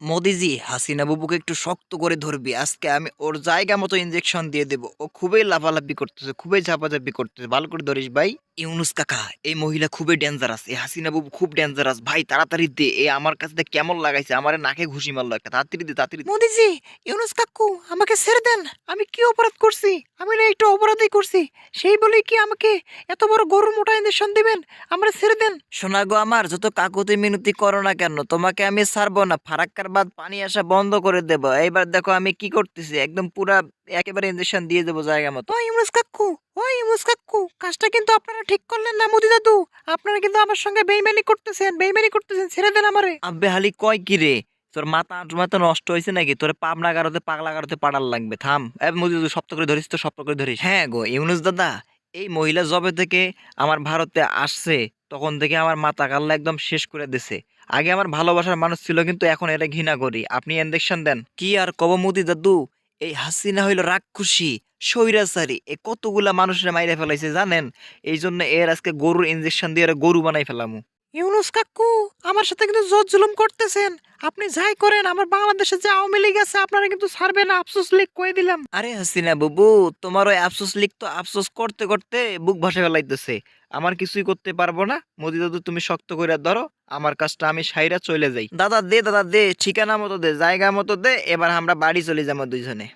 মোদিজি, হাসিনা বুবুকে একটু শক্ত করে ধরবি। আজকে আমি ওর জায়গা মতো ইনজেকশন দিয়ে দেবো। ও খুবই লাফালাফি করতেছে, খুবই ঝাপাঝাপি করতেছে। ভালো করে ধরিস ভাই। ইউনুস কাকা, এই মহিলা খুবই ডেঞ্জারাস। এই হাসিনা বুবু খুব ডেঞ্জারাস ভাই। তাড়াতাড়ি দে। এ আমার কাছে দিয়ে কেমন লাগাইছে, আমার নাকে ঘুষি মারলো একটা। তাড়াতাড়ি দে, তাড়াতাড়ি দে। মোদিজি, ইউনুস কাকু আমাকে ছেড়ে দেন। আমি কি অপরাধ করছি? আমি না একটু অপরাধই করছি। সেই বলেই কি আমাকে এত বড় গরুর মোটা ইনজেকশন দিবেন? আমরা ছেড়ে দেন। শোনা গো আমার, যত কাকুতি মিনতি করো না কেন, তোমাকে আমি ছাড়বো না। ফারাক্কার বাদ পানি আসা বন্ধ করে দেব। এইবার দেখো আমি কি করতেছি, একদম পুরা একেবারে ইনজেকশন দিয়ে দেবো জায়গা মতো। ওই ইমরাজ কাকু, ওই ইমরাজ কাকু, কাজটা কিন্তু আপনারা ঠিক করলেন না মোদি দাদু। আপনারা কিন্তু আমার সঙ্গে বেইমানি করতেছেন, বেইমানি করতেছেন। ছেড়ে দেন আমারে। আব্বে হালি কয় কি রে? তোর মাথা মাথা নষ্ট হয়েছে নাকি? তোর পাবনা গারোতে পাগলা গারোতে পাড়ার লাগবে। থাম। মোদি দাদু শক্ত করে ধরিস তো, শক্ত করে ধরিস। হ্যাঁ গো ইউনুস দাদা, এই মহিলা জবে থেকে আমার ভারতে আসছে তখন থেকে আমার মাথা কাল্লা একদম শেষ করে দিছে। আগে আমার ভালোবাসার মানুষ ছিল, কিন্তু এখন এটা ঘৃণা করি। আপনি ইনজেকশন দেন। কি আর কব মুদি দাদু, এই হাসিনা হইল রাক্ষসী, স্বৈরাচারী। এ কতগুলা মানুষের মাইরে ফেলাইছে জানেন? এই জন্য এর আজকে গরুর ইনজেকশন দিয়ে এর গরু বানাই ফেলামু। ইউনুস কাকু, আমার সাথে কিন্তু জোর জুলুম করতেছেন। আপনি যাই করেন, আমার বাংলাদেশে যে আওয়ামী লীগ আছে আপনারা কিন্তু ছাড়বে না। আফসোস লীগ কয়ে দিলাম। আরে হাসিনা বাবু, তোমার ওই আফসোস লীগ তো আফসোস করতে করতে বুক ভাসে ফেলাইতেছে। আমার কিছুই করতে পারবো না। মোদি দাদু তুমি শক্ত করে ধরো, আমার কাজটা আমি সাইরা চলে যাই। দাদা দে, দাদা দে, ঠিকানা মতো দে, জায়গা মতো দে। এবার আমরা বাড়ি চলে যাবো দুইজনে।